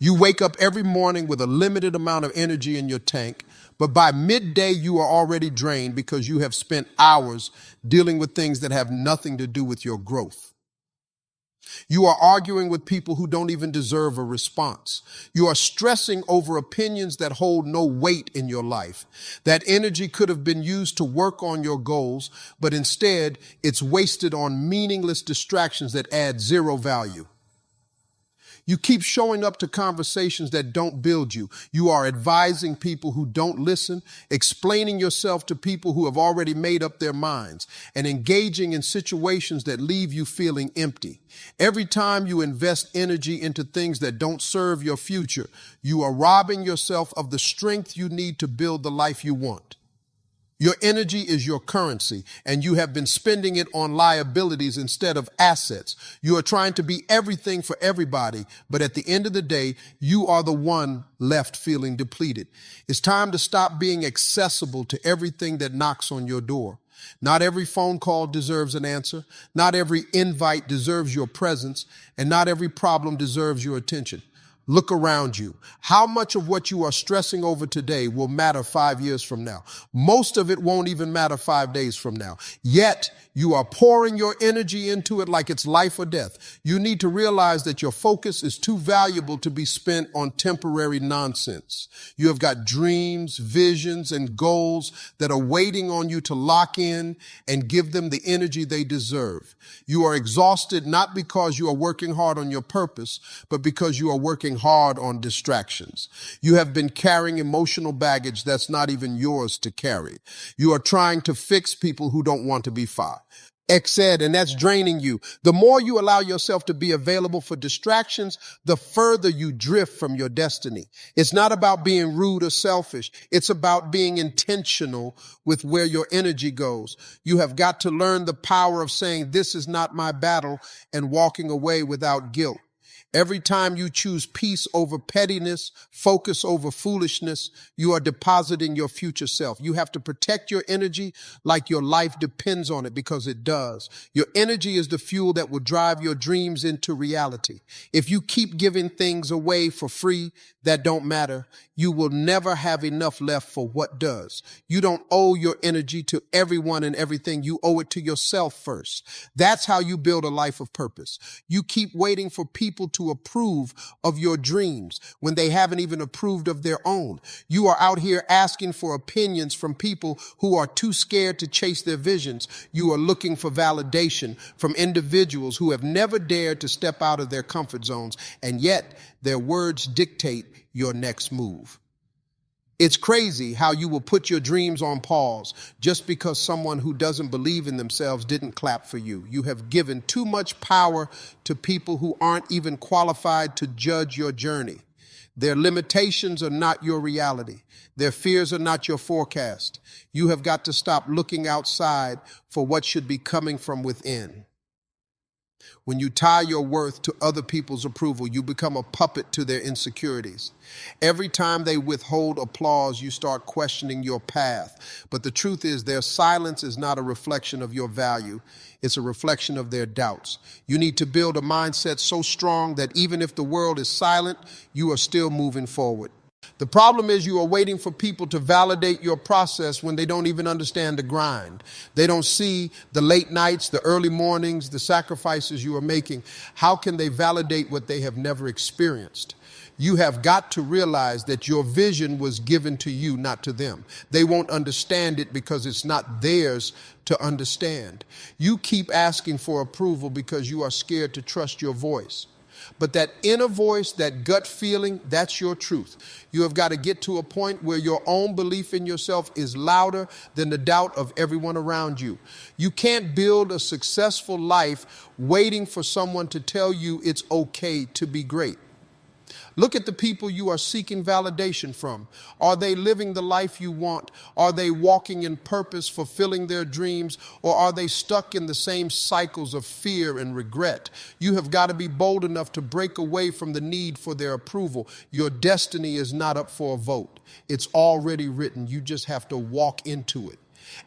You wake up every morning with a limited amount of energy in your tank, but by midday you are already drained because you have spent hours dealing with things that have nothing to do with your growth. You are arguing with people who don't even deserve a response. You are stressing over opinions that hold no weight in your life. That energy could have been used to work on your goals, but instead it's wasted on meaningless distractions that add zero value. You keep showing up to conversations that don't build you. You are advising people who don't listen, explaining yourself to people who have already made up their minds, and engaging in situations that leave you feeling empty. Every time you invest energy into things that don't serve your future, you are robbing yourself of the strength you need to build the life you want. Your energy is your currency, and you have been spending it on liabilities instead of assets. You are trying to be everything for everybody, but at the end of the day, you are the one left feeling depleted. It's time to stop being accessible to everything that knocks on your door. Not every phone call deserves an answer. Not every invite deserves your presence, and not every problem deserves your attention. Look around you. How much of what you are stressing over today will matter 5 years from now? Most of it won't even matter 5 days from now. Yet you are pouring your energy into it like it's life or death. You need to realize that your focus is too valuable to be spent on temporary nonsense. You have got dreams, visions, and goals that are waiting on you to lock in and give them the energy they deserve. You are exhausted not because you are working hard on your purpose, but because you are working hard on distractions. You have been carrying emotional baggage that's not even yours to carry. You are trying to fix people who don't want to be fixed. And that's draining you. The more you allow yourself to be available for distractions, the further you drift from your destiny. It's not about being rude or selfish. It's about being intentional with where your energy goes. You have got to learn the power of saying, "This is not my battle," and walking away without guilt. Every time you choose peace over pettiness, focus over foolishness, you are depositing your future self. You have to protect your energy like your life depends on it, because it does. Your energy is the fuel that will drive your dreams into reality. If you keep giving things away for free that don't matter, you will never have enough left for what does. You don't owe your energy to everyone and everything. You owe it to yourself first. That's how you build a life of purpose. You keep waiting for people to approve of your dreams when they haven't even approved of their own. You are out here asking for opinions from people who are too scared to chase their visions. You are looking for validation from individuals who have never dared to step out of their comfort zones, and yet their words dictate your next move. It's crazy how you will put your dreams on pause just because someone who doesn't believe in themselves didn't clap for you. You have given too much power to people who aren't even qualified to judge your journey. Their limitations are not your reality. Their fears are not your forecast. You have got to stop looking outside for what should be coming from within. When you tie your worth to other people's approval, you become a puppet to their insecurities. Every time they withhold applause, you start questioning your path. But the truth is, their silence is not a reflection of your value. It's a reflection of their doubts. You need to build a mindset so strong that even if the world is silent, you are still moving forward. The problem is you are waiting for people to validate your process when they don't even understand the grind. They don't see the late nights, the early mornings, the sacrifices you are making. How can they validate what they have never experienced? You have got to realize that your vision was given to you, not to them. They won't understand it because it's not theirs to understand. You keep asking for approval because you are scared to trust your voice. But that inner voice, that gut feeling, that's your truth. You have got to get to a point where your own belief in yourself is louder than the doubt of everyone around you. You can't build a successful life waiting for someone to tell you it's okay to be great. Look at the people you are seeking validation from. Are they living the life you want? Are they walking in purpose, fulfilling their dreams? Or are they stuck in the same cycles of fear and regret? You have got to be bold enough to break away from the need for their approval. Your destiny is not up for a vote. It's already written. You just have to walk into it.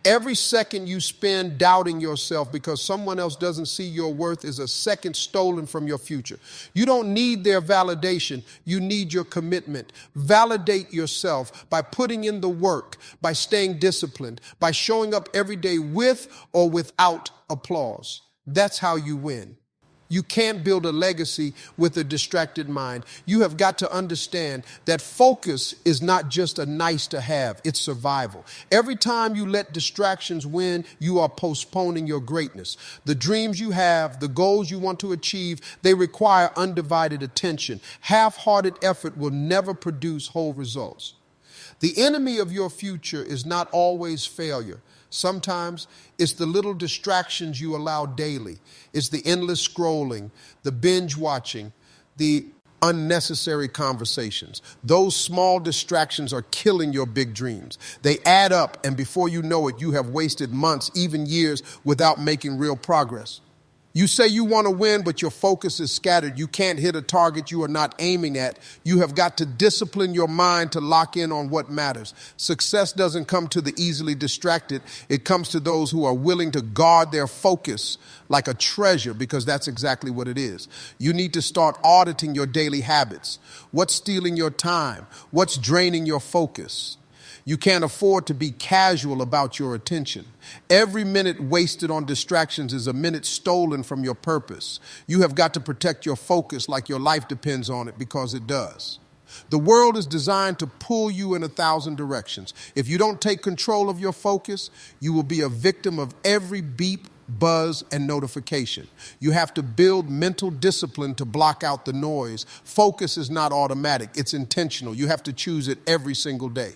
Every second you spend doubting yourself because someone else doesn't see your worth is a second stolen from your future. You don't need their validation. You need your commitment. Validate yourself by putting in the work, by staying disciplined, by showing up every day with or without applause. That's how you win. You can't build a legacy with a distracted mind. You have got to understand that focus is not just a nice to have, it's survival. Every time you let distractions win, you are postponing your greatness. The dreams you have, the goals you want to achieve, they require undivided attention. Half-hearted effort will never produce whole results. The enemy of your future is not always failure. Sometimes it's the little distractions you allow daily. It's the endless scrolling, the binge watching, the unnecessary conversations. Those small distractions are killing your big dreams. They add up, and before you know it, you have wasted months, even years, without making real progress. You say you want to win, but your focus is scattered. You can't hit a target you are not aiming at. You have got to discipline your mind to lock in on what matters. Success doesn't come to the easily distracted. It comes to those who are willing to guard their focus like a treasure, because that's exactly what it is. You need to start auditing your daily habits. What's stealing your time? What's draining your focus? You can't afford to be casual about your attention. Every minute wasted on distractions is a minute stolen from your purpose. You have got to protect your focus like your life depends on it, because it does. The world is designed to pull you in 1,000 directions. If you don't take control of your focus, you will be a victim of every beep, buzz, and notification. You have to build mental discipline to block out the noise. Focus is not automatic. It's intentional. You have to choose it every single day.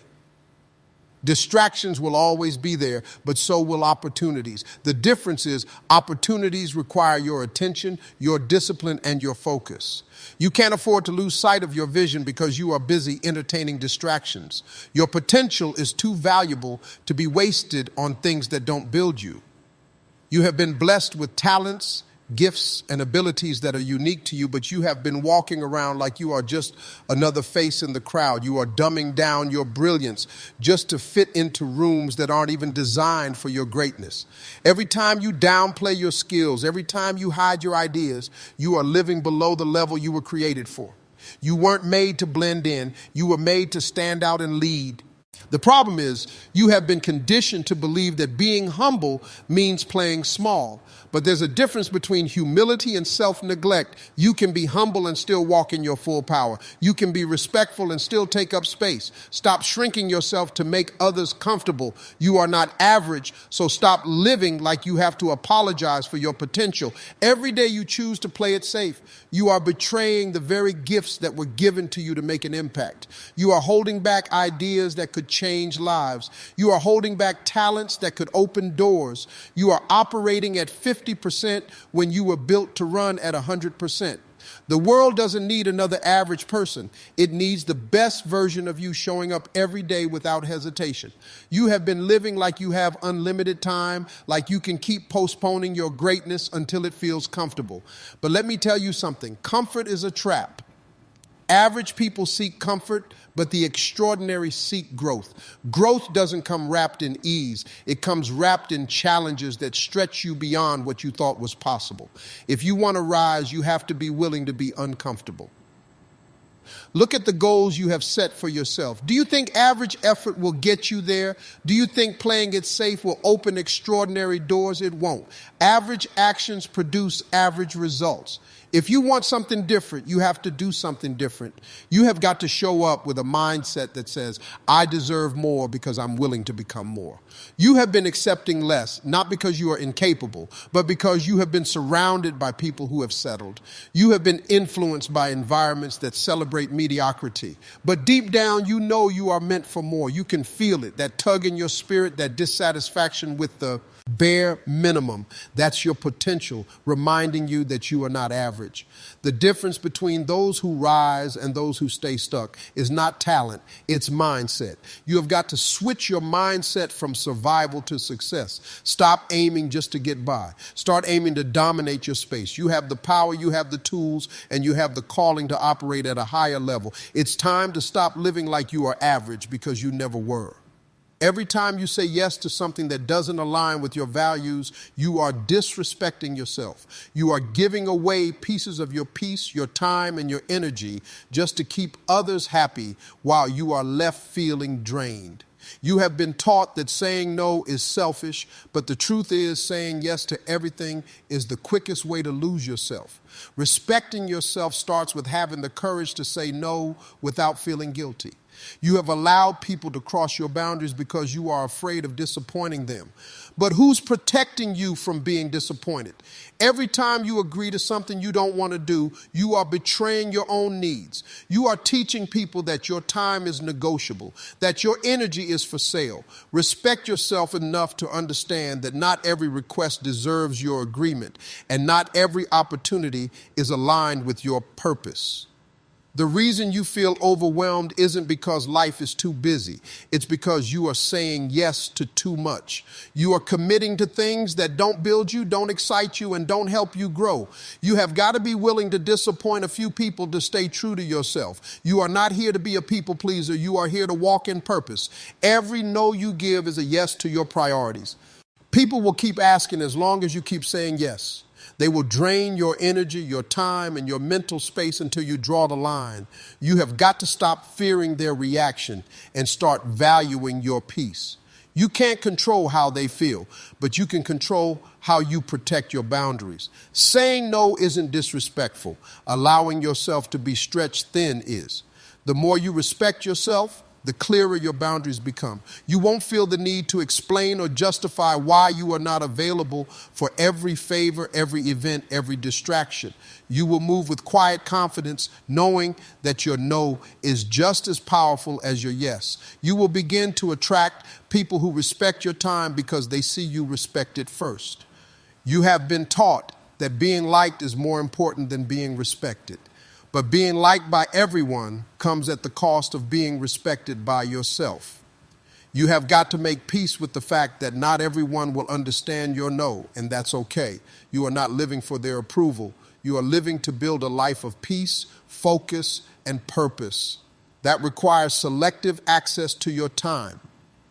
Distractions will always be there, but so will opportunities. The difference is opportunities require your attention, your discipline, and your focus. You can't afford to lose sight of your vision because you are busy entertaining distractions. Your potential is too valuable to be wasted on things that don't build you. You have been blessed with talents, gifts, and abilities that are unique to you, but you have been walking around like you are just another face in the crowd. You are dumbing down your brilliance just to fit into rooms that aren't even designed for your greatness. Every time you downplay your skills, every time you hide your ideas, you are living below the level you were created for. You weren't made to blend in. You were made to stand out and lead. The problem is you have been conditioned to believe that being humble means playing small. But there's a difference between humility and self-neglect. You can be humble and still walk in your full power. You can be respectful and still take up space. Stop shrinking yourself to make others comfortable. You are not average, so stop living like you have to apologize for your potential. Every day you choose to play it safe, you are betraying the very gifts that were given to you to make an impact. You are holding back ideas that could change lives. You are holding back talents that could open doors. You are operating at 50% when you were built to run at 100%. The world doesn't need another average person. It needs the best version of you showing up every day without hesitation. You have been living like you have unlimited time, like you can keep postponing your greatness until it feels comfortable. But let me tell you something. Comfort is a trap. Average people seek comfort, but the extraordinary seek growth. Growth doesn't come wrapped in ease. It comes wrapped in challenges that stretch you beyond what you thought was possible. If you want to rise, you have to be willing to be uncomfortable. Look at the goals you have set for yourself. Do you think average effort will get you there? Do you think playing it safe will open extraordinary doors? It won't. Average actions produce average results. If you want something different, you have to do something different. You have got to show up with a mindset that says, I deserve more because I'm willing to become more. You have been accepting less, not because you are incapable, but because you have been surrounded by people who have settled. You have been influenced by environments that celebrate mediocrity. But deep down, you know you are meant for more. You can feel it, that tug in your spirit, that dissatisfaction with the bare minimum. That's your potential, reminding you that you are not average. The difference between those who rise and those who stay stuck is not talent, it's mindset. You have got to switch your mindset from survival to success. Stop aiming just to get by. Start aiming to dominate your space. You have the power, you have the tools, and you have the calling to operate at a higher level. It's time to stop living like you are average, because you never were. Every time you say yes to something that doesn't align with your values, you are disrespecting yourself. You are giving away pieces of your peace, your time, and your energy just to keep others happy while you are left feeling drained. You have been taught that saying no is selfish, but the truth is saying yes to everything is the quickest way to lose yourself. Respecting yourself starts with having the courage to say no without feeling guilty. You have allowed people to cross your boundaries because you are afraid of disappointing them. But who's protecting you from being disappointed? Every time you agree to something you don't want to do, you are betraying your own needs. You are teaching people that your time is negotiable, that your energy is for sale. Respect yourself enough to understand that not every request deserves your agreement, and not every opportunity is aligned with your purpose. The reason you feel overwhelmed isn't because life is too busy. It's because you are saying yes to too much. You are committing to things that don't build you, don't excite you, and don't help you grow. You have got to be willing to disappoint a few people to stay true to yourself. You are not here to be a people pleaser. You are here to walk in purpose. Every no you give is a yes to your priorities. People will keep asking as long as you keep saying yes. They will drain your energy, your time, and your mental space until you draw the line. You have got to stop fearing their reaction and start valuing your peace. You can't control how they feel, but you can control how you protect your boundaries. Saying no isn't disrespectful. Allowing yourself to be stretched thin is. The more you respect yourself, the clearer your boundaries become. You won't feel the need to explain or justify why you are not available for every favor, every event, every distraction. You will move with quiet confidence, knowing that your no is just as powerful as your yes. You will begin to attract people who respect your time because they see you respect it first. You have been taught that being liked is more important than being respected. But being liked by everyone comes at the cost of being respected by yourself. You have got to make peace with the fact that not everyone will understand your no, and that's okay. You are not living for their approval. You are living to build a life of peace, focus, and purpose. That requires selective access to your time.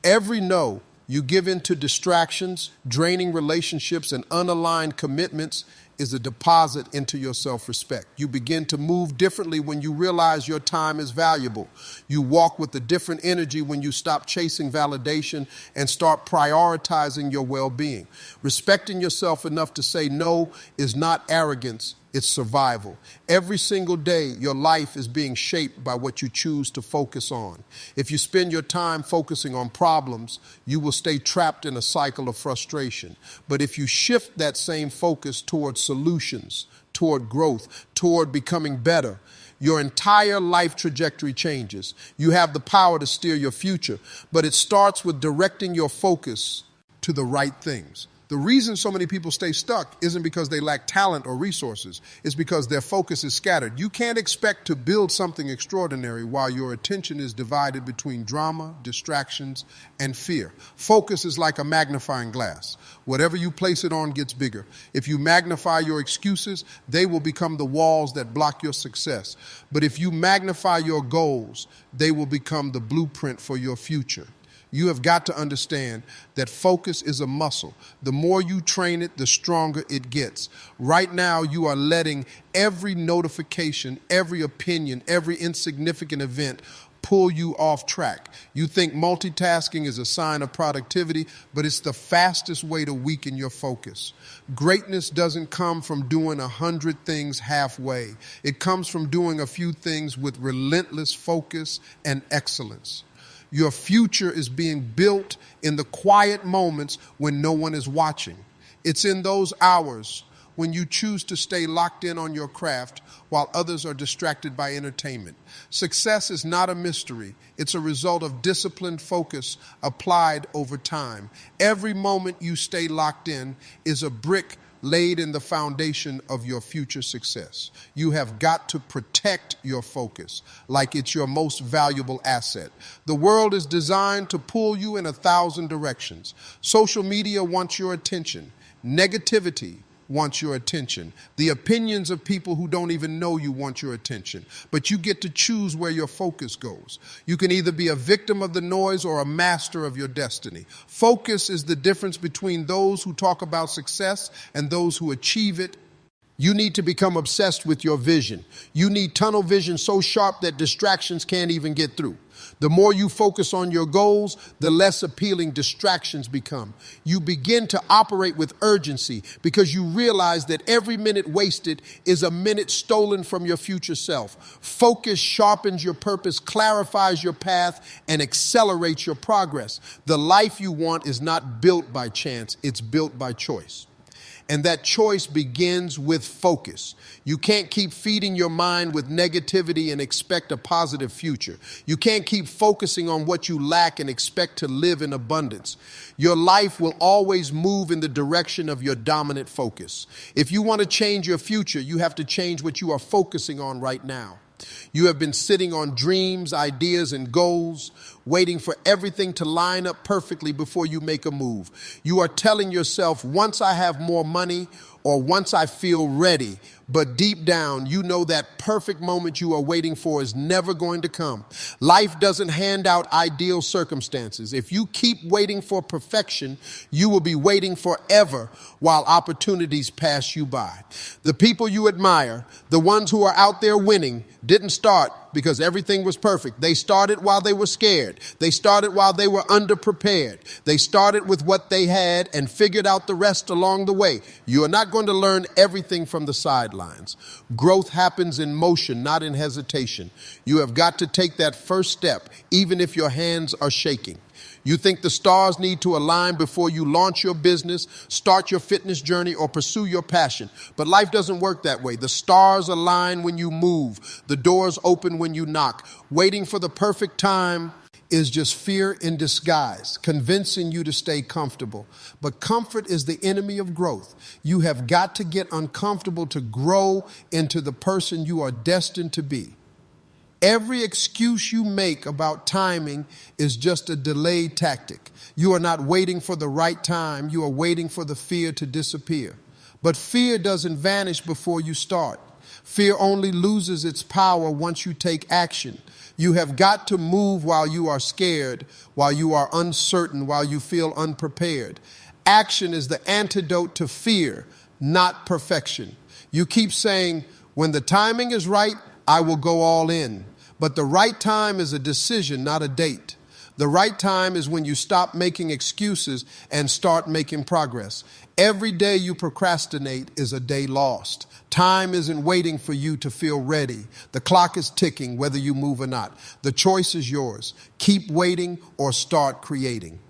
Every no you give in to distractions, draining relationships, and unaligned commitments is a deposit into your self-respect. You begin to move differently when you realize your time is valuable. You walk with a different energy when you stop chasing validation and start prioritizing your well-being. Respecting yourself enough to say no is not arrogance, it's survival. Every single day, your life is being shaped by what you choose to focus on. If you spend your time focusing on problems, you will stay trapped in a cycle of frustration. But if you shift that same focus towards solutions, toward growth, toward becoming better, your entire life trajectory changes. You have the power to steer your future, but it starts with directing your focus to the right things. The reason so many people stay stuck isn't because they lack talent or resources. It's because their focus is scattered. You can't expect to build something extraordinary while your attention is divided between drama, distractions, and fear. Focus is like a magnifying glass. Whatever you place it on gets bigger. If you magnify your excuses, they will become the walls that block your success. But if you magnify your goals, they will become the blueprint for your future. You have got to understand that focus is a muscle. The more you train it, the stronger it gets. Right now, you are letting every notification, every opinion, every insignificant event pull you off track. You think multitasking is a sign of productivity, but it's the fastest way to weaken your focus. Greatness doesn't come from doing 100 things halfway. It comes from doing a few things with relentless focus and excellence. Your future is being built in the quiet moments when no one is watching. It's in those hours when you choose to stay locked in on your craft while others are distracted by entertainment. Success is not a mystery. It's a result of disciplined focus applied over time. Every moment you stay locked in is a brick laid in the foundation of your future success. You have got to protect your focus like it's your most valuable asset. The world is designed to pull you in 1,000 directions. Social media wants your attention. Negativity wants your attention. The opinions of people who don't even know you want your attention. But you get to choose where your focus goes. You can either be a victim of the noise or a master of your destiny. Focus is the difference between those who talk about success and those who achieve it. You need to become obsessed with your vision. You need tunnel vision so sharp that distractions can't even get through. The more you focus on your goals, the less appealing distractions become. You begin to operate with urgency because you realize that every minute wasted is a minute stolen from your future self. Focus sharpens your purpose, clarifies your path, and accelerates your progress. The life you want is not built by chance, it's built by choice. And that choice begins with focus. You can't keep feeding your mind with negativity and expect a positive future. You can't keep focusing on what you lack and expect to live in abundance. Your life will always move in the direction of your dominant focus. If you want to change your future, you have to change what you are focusing on right now. You have been sitting on dreams, ideas, and goals, waiting for everything to line up perfectly before you make a move. You are telling yourself, once I have more money or once I feel ready, but deep down, you know that perfect moment you are waiting for is never going to come. Life doesn't hand out ideal circumstances. If you keep waiting for perfection, you will be waiting forever while opportunities pass you by. The people you admire, the ones who are out there winning, didn't start because everything was perfect. They started while they were scared. They started while they were underprepared. They started with what they had and figured out the rest along the way. You are not going to learn everything from the sidelines. Growth happens in motion, not in hesitation. You have got to take that first step, even if your hands are shaking. You think the stars need to align before you launch your business, start your fitness journey, or pursue your passion. But life doesn't work that way. The stars align when you move. The doors open when you knock. Waiting for the perfect time is just fear in disguise, convincing you to stay comfortable. But comfort is the enemy of growth. You have got to get uncomfortable to grow into the person you are destined to be. Every excuse you make about timing is just a delayed tactic. You are not waiting for the right time. You are waiting for the fear to disappear. But fear doesn't vanish before you start. Fear only loses its power once you take action. You have got to move while you are scared, while you are uncertain, while you feel unprepared. Action is the antidote to fear, not perfection. You keep saying, when the timing is right, I will go all in. But the right time is a decision, not a date. The right time is when you stop making excuses and start making progress. Every day you procrastinate is a day lost. Time isn't waiting for you to feel ready. The clock is ticking whether you move or not. The choice is yours. Keep waiting or start creating.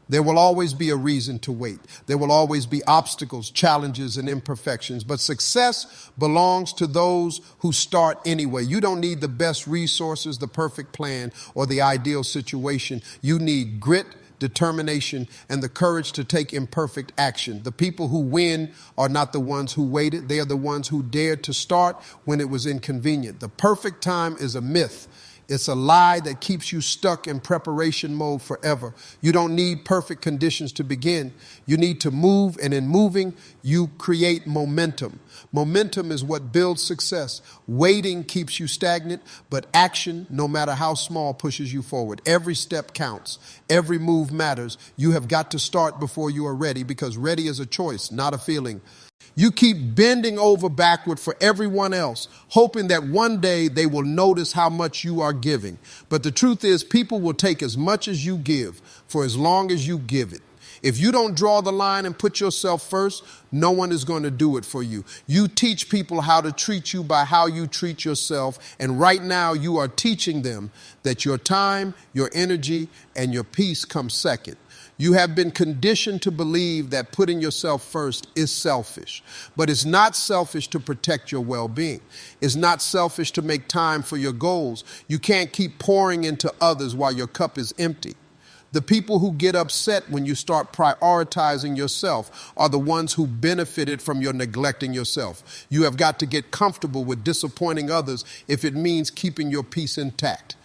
There will always be a reason to wait. There will always be obstacles, challenges, and imperfections. But success belongs to those who start anyway. You don't need the best resources, the perfect plan, or the ideal situation. You need grit, determination, and the courage to take imperfect action. The people who win are not the ones who waited. They are the ones who dared to start when it was inconvenient. The perfect time is a myth. It's a lie that keeps you stuck in preparation mode forever. You don't need perfect conditions to begin. You need to move, and in moving, you create momentum. Momentum is what builds success. Waiting keeps you stagnant, but action, no matter how small, pushes you forward. Every step counts. Every move matters. You have got to start before you are ready, because ready is a choice, not a feeling. You keep bending over backward for everyone else, hoping that one day they will notice how much you are giving. But the truth is, people will take as much as you give for as long as you give it. If you don't draw the line and put yourself first, no one is going to do it for you. You teach people how to treat you by how you treat yourself. And right now you are teaching them that your time, your energy, and your peace come second. You have been conditioned to believe that putting yourself first is selfish. But it's not selfish to protect your well-being. It's not selfish to make time for your goals. You can't keep pouring into others while your cup is empty. The people who get upset when you start prioritizing yourself are the ones who benefited from your neglecting yourself. You have got to get comfortable with disappointing others if it means keeping your peace intact.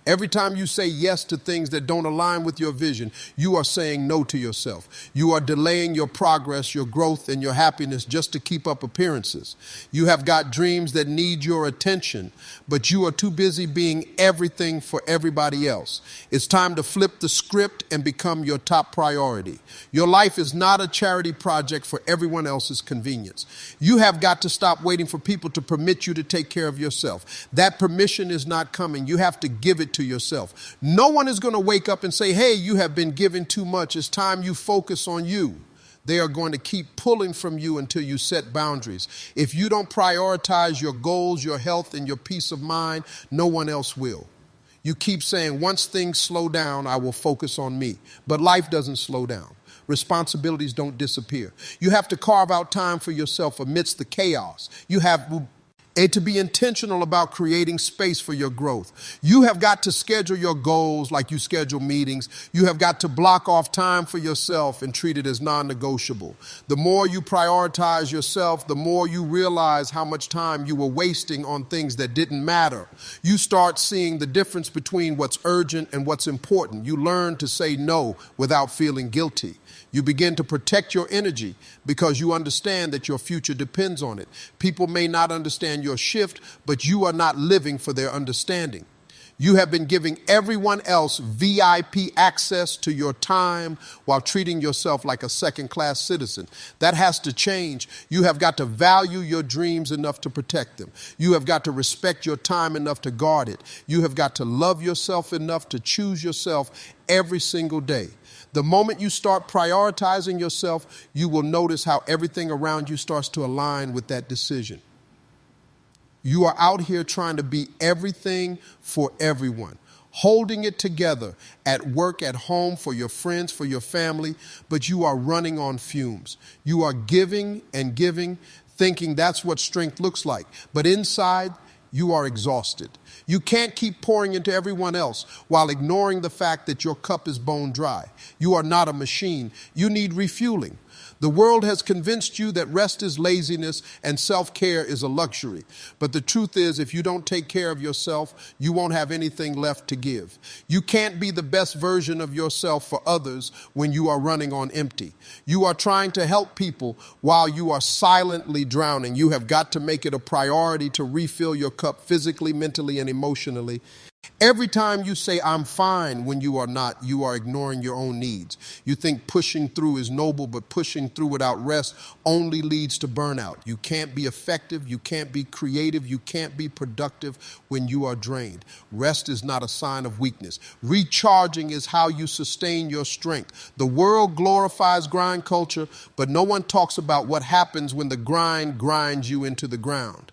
Every time you say yes to things that don't align with your vision, you are saying no to yourself. You are delaying your progress, your growth, and your happiness just to keep up appearances. You have got dreams that need your attention, but you are too busy being everything for everybody else. It's time to flip the script and become your top priority. Your life is not a charity project for everyone else's convenience. You have got to stop waiting for people to permit you to take care of yourself. That permission is not coming. You have to give it to yourself. No one is going to wake up and say, hey, you have been given too much. It's time you focus on you. They are going to keep pulling from you until you set boundaries. If you don't prioritize your goals, your health, and your peace of mind, no one else will. You keep saying, once things slow down, I will focus on me. But life doesn't slow down. Responsibilities don't disappear. You have to carve out time for yourself amidst the chaos. You have to be intentional about creating space for your growth. You have got to schedule your goals like you schedule meetings. You have got to block off time for yourself and treat it as non-negotiable. The more you prioritize yourself, the more you realize how much time you were wasting on things that didn't matter. You start seeing the difference between what's urgent and what's important. You learn to say no without feeling guilty. You begin to protect your energy because you understand that your future depends on it. People may not understand your shift, but you are not living for their understanding. You have been giving everyone else VIP access to your time while treating yourself like a second-class citizen. That has to change. You have got to value your dreams enough to protect them. You have got to respect your time enough to guard it. You have got to love yourself enough to choose yourself every single day. The moment you start prioritizing yourself, you will notice how everything around you starts to align with that decision. You are out here trying to be everything for everyone, holding it together at work, at home, for your friends, for your family, but you are running on fumes. You are giving and giving, thinking that's what strength looks like. But inside, you are exhausted. You can't keep pouring into everyone else while ignoring the fact that your cup is bone dry. You are not a machine. You need refueling. The world has convinced you that rest is laziness and self-care is a luxury. But the truth is, if you don't take care of yourself, you won't have anything left to give. You can't be the best version of yourself for others when you are running on empty. You are trying to help people while you are silently drowning. You have got to make it a priority to refill your cup physically, mentally, and emotionally. Every time you say, I'm fine, when you are not, you are ignoring your own needs. You think pushing through is noble, but pushing through without rest only leads to burnout. You can't be effective. You can't be creative. You can't be productive when you are drained. Rest is not a sign of weakness. Recharging is how you sustain your strength. The world glorifies grind culture, but no one talks about what happens when the grind grinds you into the ground.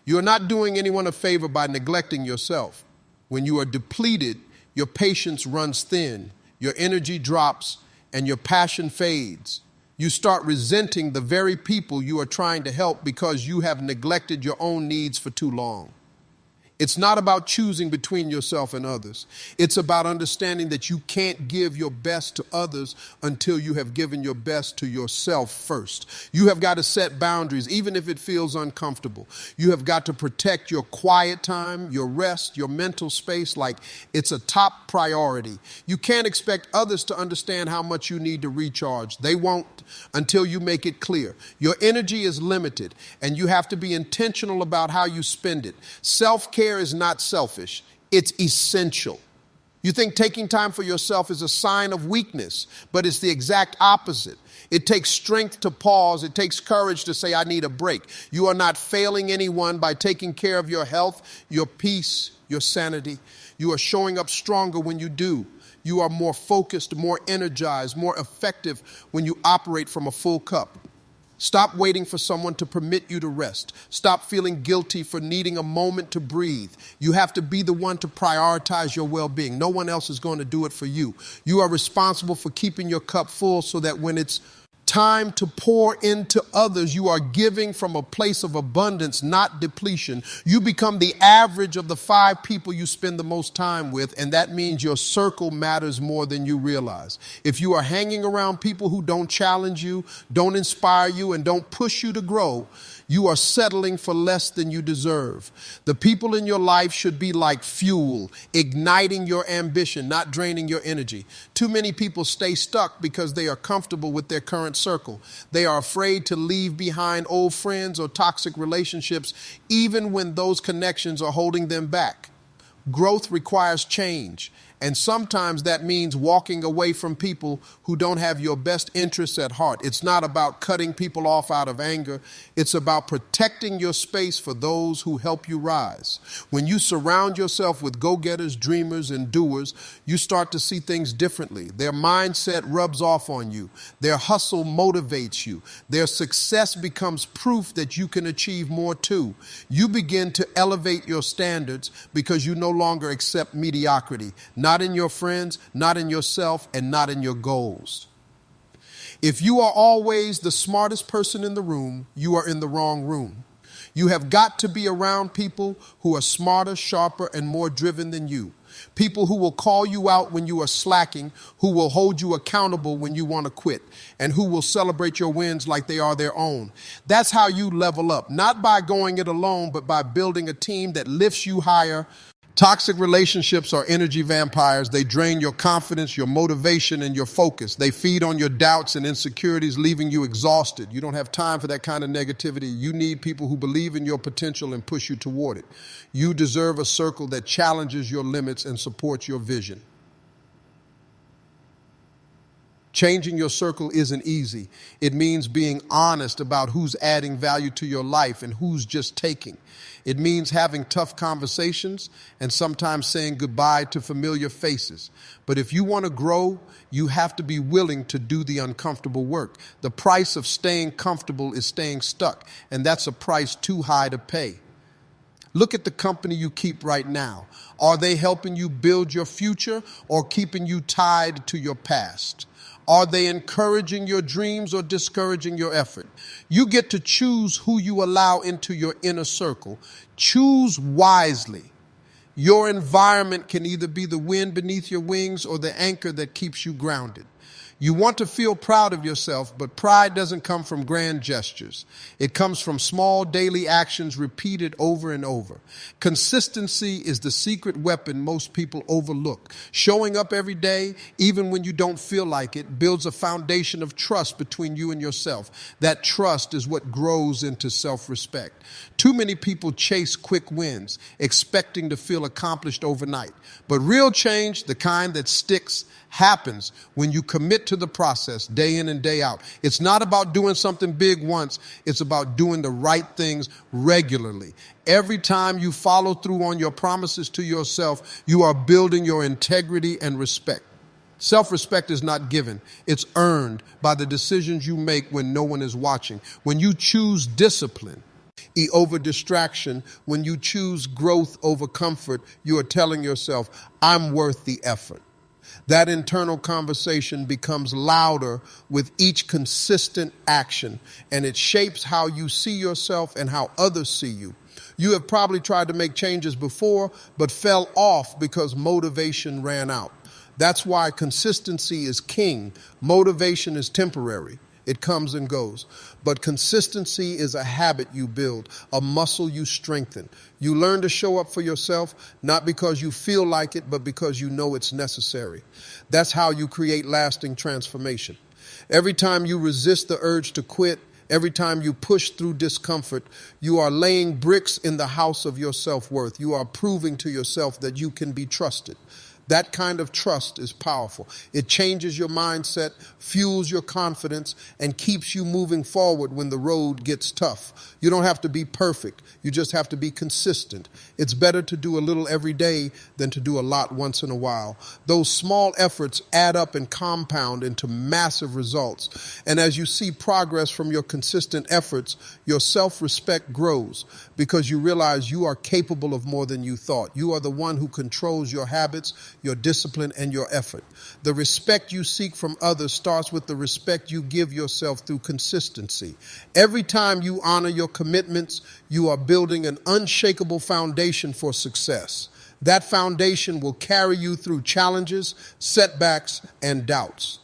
You're not doing anyone a favor by neglecting yourself. When you are depleted, your patience runs thin, your energy drops, and your passion fades. You start resenting the very people you are trying to help because you have neglected your own needs for too long. It's not about choosing between yourself and others. It's about understanding that you can't give your best to others until you have given your best to yourself first. You have got to set boundaries, even if it feels uncomfortable. You have got to protect your quiet time, your rest, your mental space like it's a top priority. You can't expect others to understand how much you need to recharge. They won't until you make it clear. Your energy is limited, and you have to be intentional about how you spend it. Self-care is not selfish. It's essential. You think taking time for yourself is a sign of weakness, but it's the exact opposite. It takes strength to pause. It takes courage to say, I need a break. You are not failing anyone by taking care of your health, your peace, your sanity. You are showing up stronger when you do. You are more focused, more energized, more effective when you operate from a full cup. Stop waiting for someone to permit you to rest. Stop feeling guilty for needing a moment to breathe. You have to be the one to prioritize your well-being. No one else is going to do it for you. You are responsible for keeping your cup full so that when it's time to pour into others. You are giving from a place of abundance, not depletion. You become the average of the 5 people you spend the most time with, and that means your circle matters more than you realize. If you are hanging around people who don't challenge you, don't inspire you, and don't push you to grow, you are settling for less than you deserve. The people in your life should be like fuel, igniting your ambition, not draining your energy. Too many people stay stuck because they are comfortable with their current circle. They are afraid to leave behind old friends or toxic relationships, even when those connections are holding them back. Growth requires change, and sometimes that means walking away from people who don't have your best interests at heart. It's not about cutting people off out of anger. It's about protecting your space for those who help you rise. When you surround yourself with go-getters, dreamers, and doers, you start to see things differently. Their mindset rubs off on you. Their hustle motivates you. Their success becomes proof that you can achieve more too. You begin to elevate your standards because you no longer accept mediocrity. Not in your friends, not in yourself, and not in your goals. If you are always the smartest person in the room, you are in the wrong room. You have got to be around people who are smarter, sharper, and more driven than you. People who will call you out when you are slacking, who will hold you accountable when you want to quit, and who will celebrate your wins like they are their own. That's how you level up, not by going it alone, but by building a team that lifts you higher. Toxic relationships are energy vampires. They drain your confidence, your motivation, and your focus. They feed on your doubts and insecurities, leaving you exhausted. You don't have time for that kind of negativity. You need people who believe in your potential and push you toward it. You deserve a circle that challenges your limits and supports your vision. Changing your circle isn't easy. It means being honest about who's adding value to your life and who's just taking. It means having tough conversations and sometimes saying goodbye to familiar faces. But if you want to grow, you have to be willing to do the uncomfortable work. The price of staying comfortable is staying stuck, and that's a price too high to pay. Look at the company you keep right now. Are they helping you build your future or keeping you tied to your past? Are they encouraging your dreams or discouraging your effort? You get to choose who you allow into your inner circle. Choose wisely. Your environment can either be the wind beneath your wings or the anchor that keeps you grounded. You want to feel proud of yourself, but pride doesn't come from grand gestures. It comes from small daily actions repeated over and over. Consistency is the secret weapon most people overlook. Showing up every day, even when you don't feel like it, builds a foundation of trust between you and yourself. That trust is what grows into self-respect. Too many people chase quick wins, expecting to feel accomplished overnight. But real change, the kind that sticks, happens when you commit to the process day in and day out. It's not about doing something big once. It's about doing the right things regularly. Every time you follow through on your promises to yourself, you are building your integrity and respect. Self-respect is not given. It's earned by the decisions you make when no one is watching. When you choose discipline over distraction, when you choose growth over comfort, you are telling yourself, I'm worth the effort. That internal conversation becomes louder with each consistent action, and it shapes how you see yourself and how others see you. You have probably tried to make changes before, but fell off because motivation ran out. That's why consistency is king. Motivation is temporary. It comes and goes. But consistency is a habit you build, a muscle you strengthen. You learn to show up for yourself, not because you feel like it, but because you know it's necessary. That's how you create lasting transformation. Every time you resist the urge to quit, every time you push through discomfort, you are laying bricks in the house of your self-worth. You are proving to yourself that you can be trusted. That kind of trust is powerful. It changes your mindset, fuels your confidence, and keeps you moving forward when the road gets tough. You don't have to be perfect. You just have to be consistent. It's better to do a little every day than to do a lot once in a while. Those small efforts add up and compound into massive results. And as you see progress from your consistent efforts, your self-respect grows because you realize you are capable of more than you thought. You are the one who controls your habits. your discipline, and your effort. The respect you seek from others starts with the respect you give yourself through consistency. Every time you honor your commitments, you are building an unshakable foundation for success. That foundation will carry you through challenges, setbacks, and doubts.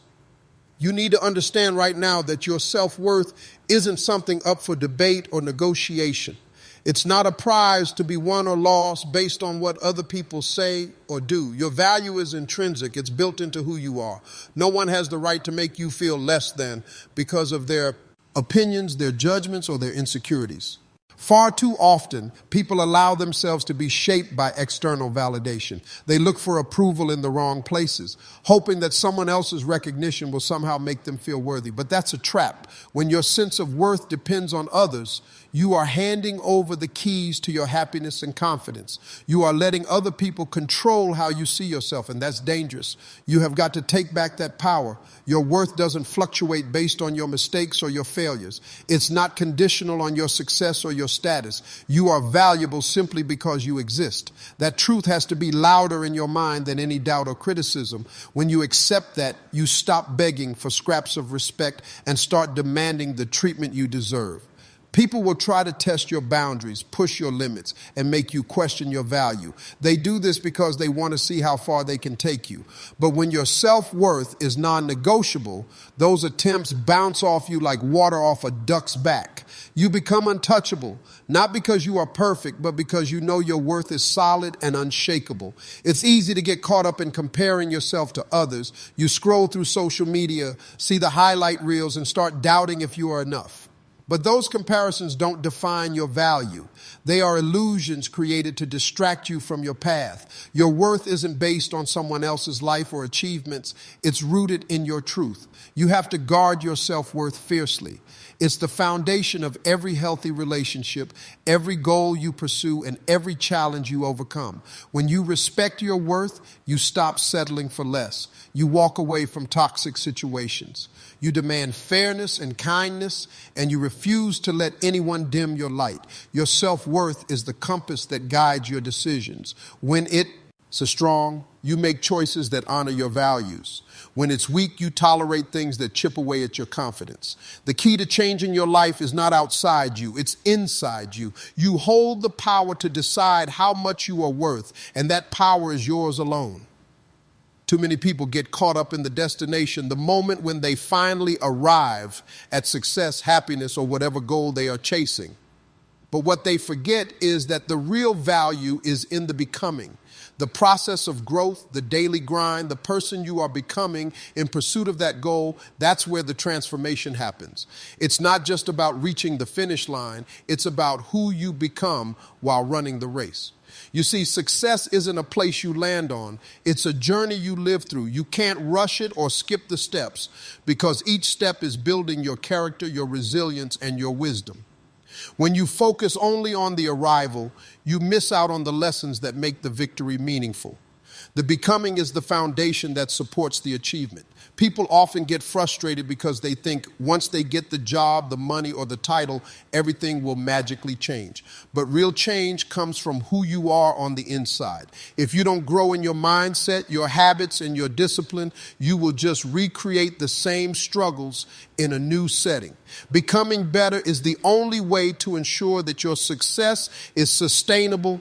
You need to understand right now that your self-worth isn't something up for debate or negotiation. It's not a prize to be won or lost based on what other people say or do. Your value is intrinsic. It's built into who you are. No one has the right to make you feel less than because of their opinions, their judgments, or their insecurities. Far too often, people allow themselves to be shaped by external validation. They look for approval in the wrong places, hoping that someone else's recognition will somehow make them feel worthy. But that's a trap. When your sense of worth depends on others, you are handing over the keys to your happiness and confidence. You are letting other people control how you see yourself, and that's dangerous. You have got to take back that power. Your worth doesn't fluctuate based on your mistakes or your failures. It's not conditional on your success or your status. You are valuable simply because you exist. That truth has to be louder in your mind than any doubt or criticism. When you accept that, you stop begging for scraps of respect and start demanding the treatment you deserve. People will try to test your boundaries, push your limits, and make you question your value. They do this because they want to see how far they can take you. But when your self-worth is non-negotiable, those attempts bounce off you like water off a duck's back. You become untouchable, not because you are perfect, but because you know your worth is solid and unshakable. It's easy to get caught up in comparing yourself to others. You scroll through social media, see the highlight reels, and start doubting if you are enough. But those comparisons don't define your value. They are illusions created to distract you from your path. Your worth isn't based on someone else's life or achievements. It's rooted in your truth. You have to guard your self-worth fiercely. It's the foundation of every healthy relationship, every goal you pursue, and every challenge you overcome. When you respect your worth, you stop settling for less. You walk away from toxic situations. You demand fairness and kindness, and you refuse to let anyone dim your light. Your self-worth is the compass that guides your decisions. When it's strong, you make choices that honor your values. When it's weak, you tolerate things that chip away at your confidence. The key to changing your life is not outside you, it's inside you. You hold the power to decide how much you are worth, and that power is yours alone. Too many people get caught up in the destination, the moment when they finally arrive at success, happiness, or whatever goal they are chasing. But what they forget is that the real value is in the becoming. The process of growth, the daily grind, the person you are becoming in pursuit of that goal, that's where the transformation happens. It's not just about reaching the finish line, it's about who you become while running the race. You see, success isn't a place you land on. It's a journey you live through. You can't rush it or skip the steps because each step is building your character, your resilience, and your wisdom. When you focus only on the arrival, you miss out on the lessons that make the victory meaningful. The becoming is the foundation that supports the achievement. People often get frustrated because they think once they get the job, the money, or the title, everything will magically change. But real change comes from who you are on the inside. If you don't grow in your mindset, your habits, and your discipline, you will just recreate the same struggles in a new setting. Becoming better is the only way to ensure that your success is sustainable.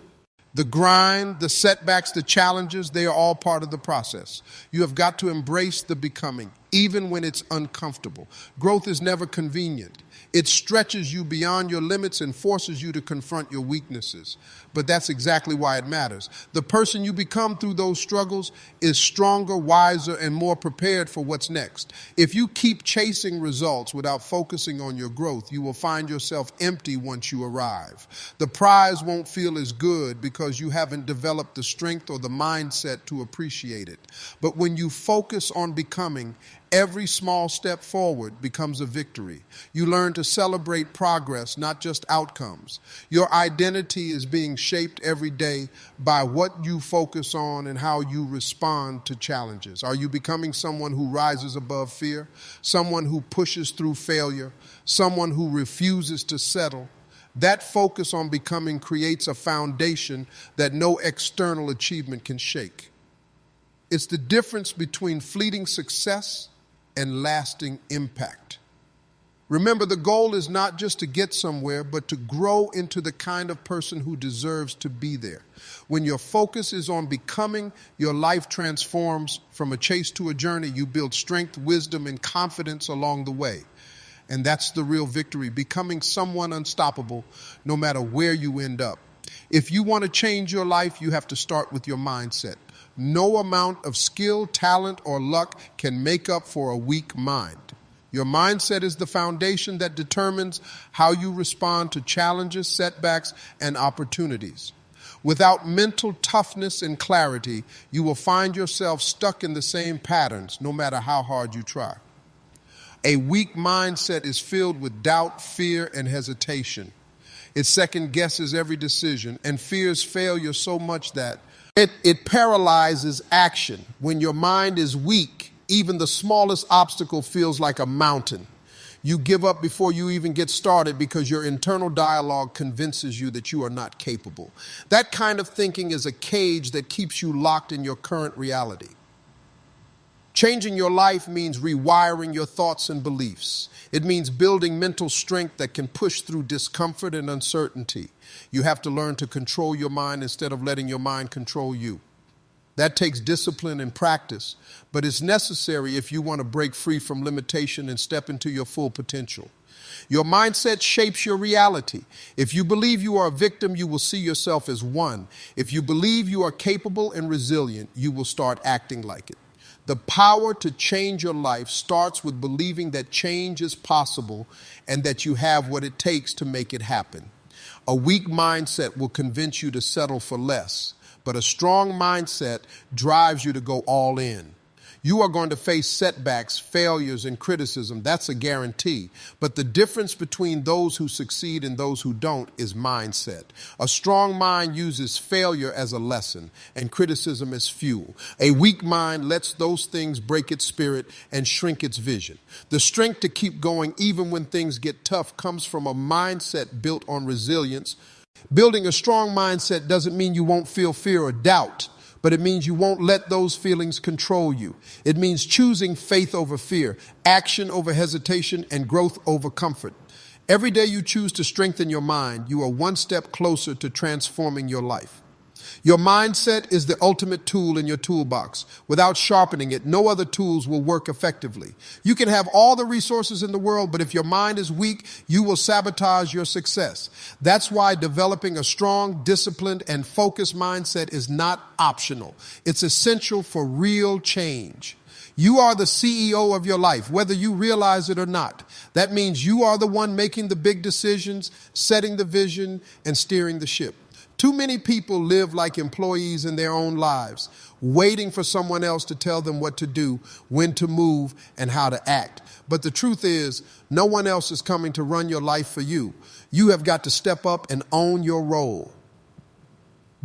The grind, the setbacks, the challenges, they are all part of the process. You have got to embrace the becoming, even when it's uncomfortable. Growth is never convenient. It stretches you beyond your limits and forces you to confront your weaknesses. But that's exactly why it matters. The person you become through those struggles is stronger, wiser, and more prepared for what's next. If you keep chasing results without focusing on your growth, you will find yourself empty once you arrive. The prize won't feel as good because you haven't developed the strength or the mindset to appreciate it. But when you focus on becoming, every small step forward becomes a victory. You learn to celebrate progress, not just outcomes. Your identity is being shaped every day by what you focus on and how you respond to challenges. Are you becoming someone who rises above fear, someone who pushes through failure, someone who refuses to settle? That focus on becoming creates a foundation that no external achievement can shake. It's the difference between fleeting success and lasting impact. Remember, the goal is not just to get somewhere, but to grow into the kind of person who deserves to be there. When your focus is on becoming, your life transforms from a chase to a journey. You build strength, wisdom, and confidence along the way. And that's the real victory, becoming someone unstoppable no matter where you end up. If you want to change your life, you have to start with your mindset. No amount of skill, talent, or luck can make up for a weak mind. Your mindset is the foundation that determines how you respond to challenges, setbacks, and opportunities. Without mental toughness and clarity, you will find yourself stuck in the same patterns, no matter how hard you try. A weak mindset is filled with doubt, fear, and hesitation. It second guesses every decision and fears failure so much that it paralyzes action. When your mind is weak, even the smallest obstacle feels like a mountain. You give up before you even get started because your internal dialogue convinces you that you are not capable. That kind of thinking is a cage that keeps you locked in your current reality. Changing your life means rewiring your thoughts and beliefs. It means building mental strength that can push through discomfort and uncertainty. You have to learn to control your mind instead of letting your mind control you. That takes discipline and practice, but it's necessary if you want to break free from limitation and step into your full potential. Your mindset shapes your reality. If you believe you are a victim, you will see yourself as one. If you believe you are capable and resilient, you will start acting like it. The power to change your life starts with believing that change is possible and that you have what it takes to make it happen. A weak mindset will convince you to settle for less, but a strong mindset drives you to go all in. You are going to face setbacks, failures, and criticism. That's a guarantee. But the difference between those who succeed and those who don't is mindset. A strong mind uses failure as a lesson and criticism as fuel. A weak mind lets those things break its spirit and shrink its vision. The strength to keep going even when things get tough comes from a mindset built on resilience. Building a strong mindset doesn't mean you won't feel fear or doubt, but it means you won't let those feelings control you. It means choosing faith over fear, action over hesitation, and growth over comfort. Every day you choose to strengthen your mind, you are one step closer to transforming your life. Your mindset is the ultimate tool in your toolbox. Without sharpening it, no other tools will work effectively. You can have all the resources in the world, but if your mind is weak, you will sabotage your success. That's why developing a strong, disciplined, and focused mindset is not optional. It's essential for real change. You are the CEO of your life, whether you realize it or not. That means you are the one making the big decisions, setting the vision, and steering the ship. Too many people live like employees in their own lives, waiting for someone else to tell them what to do, when to move, and how to act. But the truth is, no one else is coming to run your life for you. You have got to step up and own your role.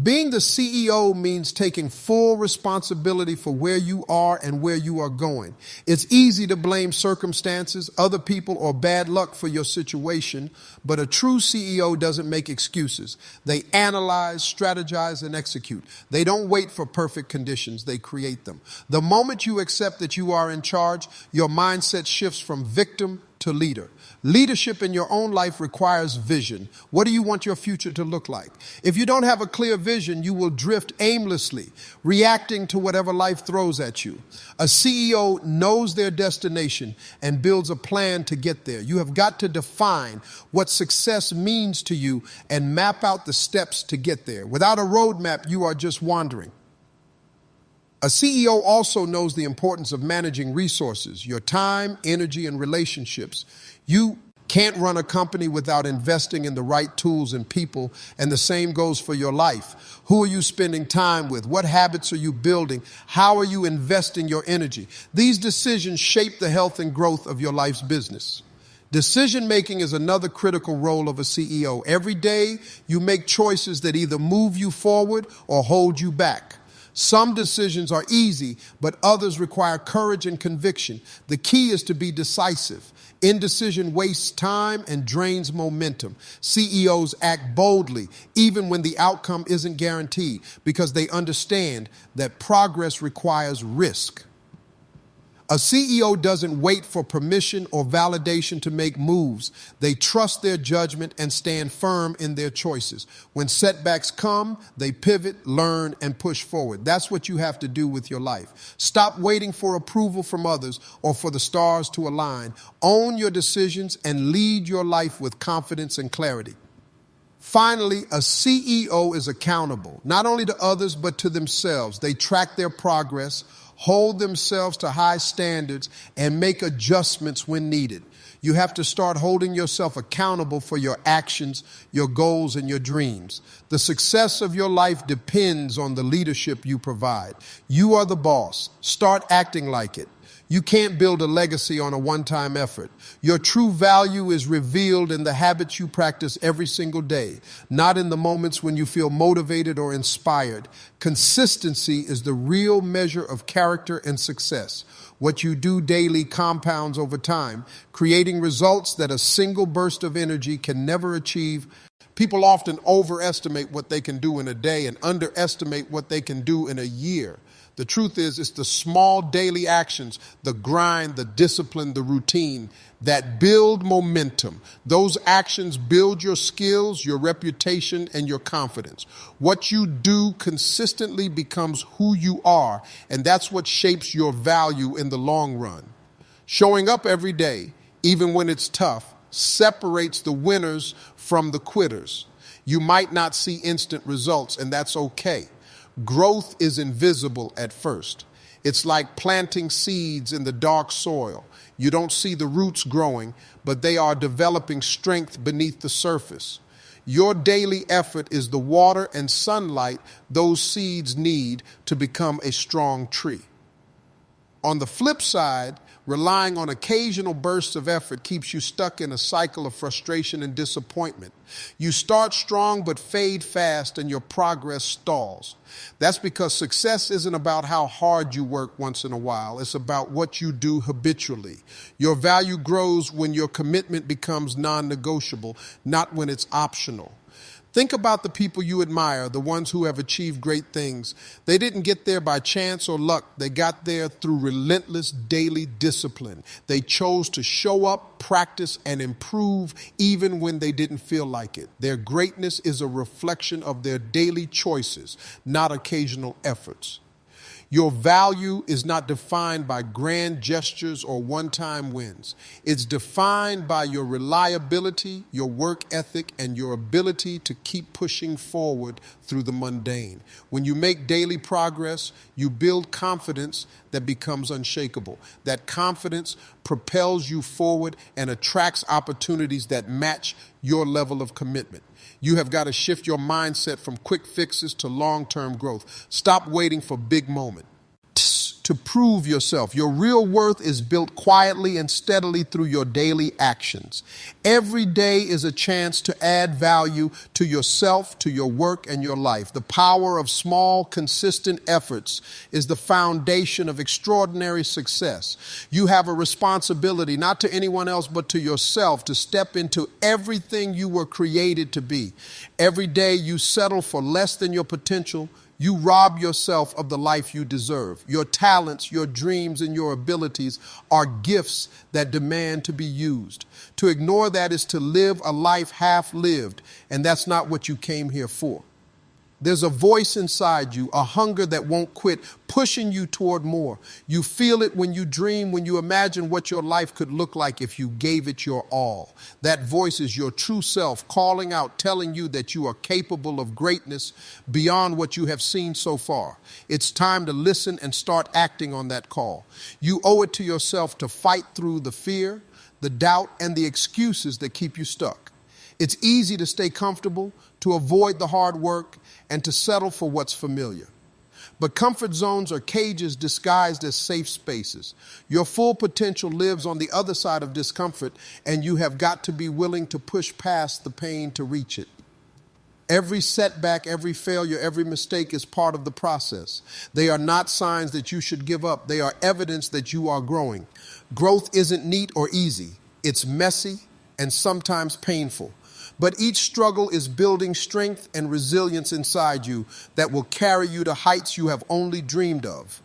Being the CEO means taking full responsibility for where you are and where you are going. It's easy to blame circumstances, other people, or bad luck for your situation, but a true CEO doesn't make excuses. They analyze, strategize, and execute. They don't wait for perfect conditions, they create them. The moment you accept that you are in charge, your mindset shifts from victim to leader. Leadership in your own life requires vision. What do you want your future to look like? If you don't have a clear vision, you will drift aimlessly, reacting to whatever life throws at you. A CEO knows their destination and builds a plan to get there. You have got to define what success means to you and map out the steps to get there. Without a roadmap, you are just wandering. A CEO also knows the importance of managing resources, your time, energy, and relationships. You can't run a company without investing in the right tools and people, and the same goes for your life. Who are you spending time with? What habits are you building? How are you investing your energy? These decisions shape the health and growth of your life's business. Decision-making is another critical role of a CEO. Every day, you make choices that either move you forward or hold you back. Some decisions are easy, but others require courage and conviction. The key is to be decisive. Indecision wastes time and drains momentum. CEOs act boldly, even when the outcome isn't guaranteed, because they understand that progress requires risk. A CEO doesn't wait for permission or validation to make moves. They trust their judgment and stand firm in their choices. When setbacks come, they pivot, learn, and push forward. That's what you have to do with your life. Stop waiting for approval from others or for the stars to align. Own your decisions and lead your life with confidence and clarity. Finally, a CEO is accountable, not only to others, but to themselves. They track their progress, hold themselves to high standards, and make adjustments when needed. You have to start holding yourself accountable for your actions, your goals, and your dreams. The success of your life depends on the leadership you provide. You are the boss. Start acting like it. You can't build a legacy on a one-time effort. Your true value is revealed in the habits you practice every single day, not in the moments when you feel motivated or inspired. Consistency is the real measure of character and success. What you do daily compounds over time, creating results that a single burst of energy can never achieve. People often overestimate what they can do in a day and underestimate what they can do in a year. The truth is, it's the small daily actions, the grind, the discipline, the routine that build momentum. Those actions build your skills, your reputation, and your confidence. What you do consistently becomes who you are, and that's what shapes your value in the long run. Showing up every day, even when it's tough, separates the winners from the quitters. You might not see instant results, and that's okay. Growth is invisible at first. It's like planting seeds in the dark soil. You don't see the roots growing, but they are developing strength beneath the surface. Your daily effort is the water and sunlight those seeds need to become a strong tree. On the flip side, relying on occasional bursts of effort keeps you stuck in a cycle of frustration and disappointment. You start strong but fade fast and your progress stalls. That's because success isn't about how hard you work once in a while. It's about what you do habitually. Your value grows when your commitment becomes non-negotiable, not when it's optional. Think about the people you admire, the ones who have achieved great things. They didn't get there by chance or luck. They got there through relentless daily discipline. They chose to show up, practice, and improve even when they didn't feel like it. Their greatness is a reflection of their daily choices, not occasional efforts. Your value is not defined by grand gestures or one-time wins. It's defined by your reliability, your work ethic, and your ability to keep pushing forward through the mundane. When you make daily progress, you build confidence that becomes unshakable. That confidence propels you forward and attracts opportunities that match your level of commitment. You have got to shift your mindset from quick fixes to long-term growth. Stop waiting for big moments to prove yourself. Your real worth is built quietly and steadily through your daily actions. Every day is a chance to add value to yourself, to your work, and your life. The power of small, consistent efforts is the foundation of extraordinary success. You have a responsibility, not to anyone else, but to yourself, to step into everything you were created to be. Every day you settle for less than your potential, you rob yourself of the life you deserve. Your talents, your dreams, and your abilities are gifts that demand to be used. To ignore that is to live a life half lived, and that's not what you came here for. There's a voice inside you, a hunger that won't quit, pushing you toward more. You feel it when you dream, when you imagine what your life could look like if you gave it your all. That voice is your true self calling out, telling you that you are capable of greatness beyond what you have seen so far. It's time to listen and start acting on that call. You owe it to yourself to fight through the fear, the doubt, and the excuses that keep you stuck. It's easy to stay comfortable, to avoid the hard work, and to settle for what's familiar. But comfort zones are cages disguised as safe spaces. Your full potential lives on the other side of discomfort, and you have got to be willing to push past the pain to reach it. Every setback, every failure, every mistake is part of the process. They are not signs that you should give up. They are evidence that you are growing. Growth isn't neat or easy. It's messy and sometimes painful, but each struggle is building strength and resilience inside you that will carry you to heights you have only dreamed of.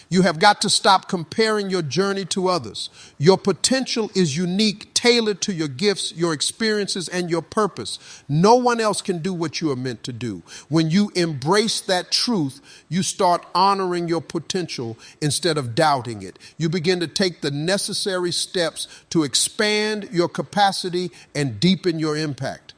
You have got to stop comparing your journey to others. Your potential is unique, tailored to your gifts, your experiences, and your purpose. No one else can do what you are meant to do. When you embrace that truth, you start honoring your potential instead of doubting it. You begin to take the necessary steps to expand your capacity and deepen your impact.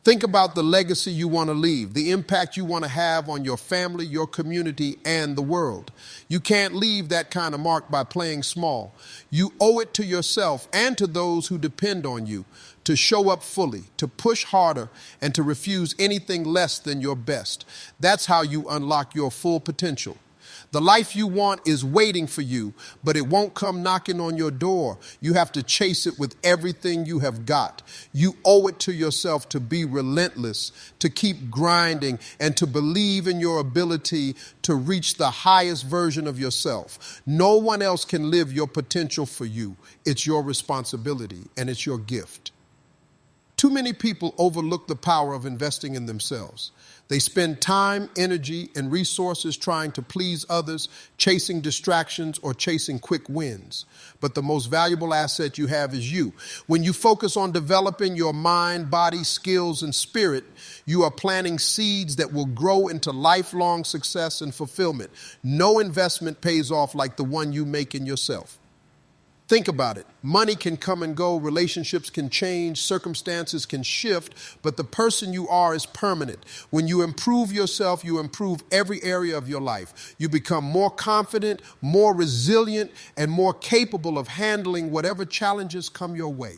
Think about the legacy you want to leave, the impact you want to have on your family, your community, and the world. You can't leave that kind of mark by playing small. You owe it to yourself and to those who depend on you to show up fully, to push harder, and to refuse anything less than your best. That's how you unlock your full potential. The life you want is waiting for you, but it won't come knocking on your door. You have to chase it with everything you have got. You owe it to yourself to be relentless, to keep grinding, and to believe in your ability to reach the highest version of yourself. No one else can live your potential for you. It's your responsibility, and it's your gift. Too many people overlook the power of investing in themselves. They spend time, energy, and resources trying to please others, chasing distractions, or chasing quick wins. But the most valuable asset you have is you. When you focus on developing your mind, body, skills, and spirit, you are planting seeds that will grow into lifelong success and fulfillment. No investment pays off like the one you make in yourself. Think about it. Money can come and go, relationships can change, circumstances can shift, but the person you are is permanent. When you improve yourself, you improve every area of your life. You become more confident, more resilient, and more capable of handling whatever challenges come your way.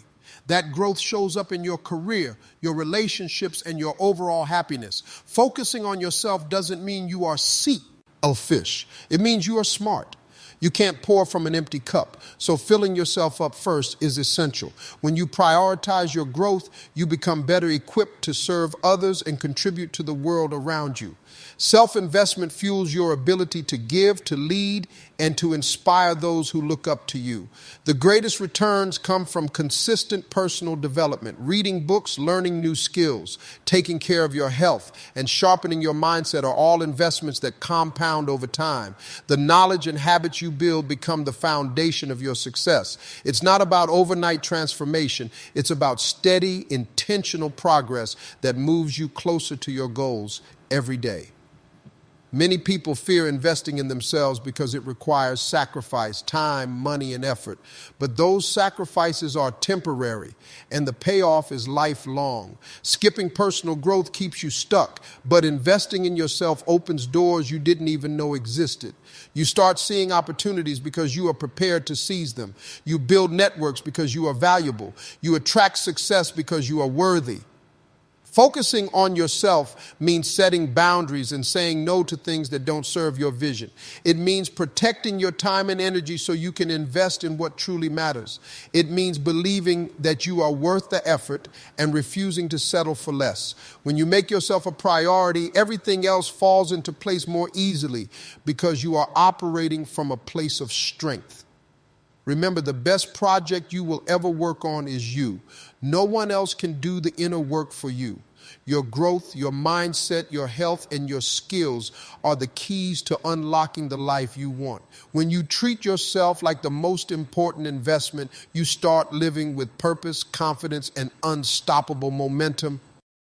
That growth shows up in your career, your relationships, and your overall happiness. Focusing on yourself doesn't mean you are selfish. It means you are smart. You can't pour from an empty cup, so filling yourself up first is essential. When you prioritize your growth, you become better equipped to serve others and contribute to the world around you. Self-investment fuels your ability to give, to lead, and to inspire those who look up to you. The greatest returns come from consistent personal development, reading books, learning new skills, taking care of your health, and sharpening your mindset are all investments that compound over time. The knowledge and habits you build become the foundation of your success. It's not about overnight transformation. It's about steady, intentional progress that moves you closer to your goals every day. Many people fear investing in themselves because it requires sacrifice, time, money, and effort. But those sacrifices are temporary, and the payoff is lifelong. Skipping personal growth keeps you stuck, but investing in yourself opens doors you didn't even know existed. You start seeing opportunities because you are prepared to seize them. You build networks because you are valuable. You attract success because you are worthy. Focusing on yourself means setting boundaries and saying no to things that don't serve your vision. It means protecting your time and energy so you can invest in what truly matters. It means believing that you are worth the effort and refusing to settle for less. When you make yourself a priority, everything else falls into place more easily because you are operating from a place of strength. Remember, the best project you will ever work on is you. No one else can do the inner work for you. Your growth, your mindset, your health, and your skills are the keys to unlocking the life you want. When you treat yourself like the most important investment, you start living with purpose, confidence, and unstoppable momentum.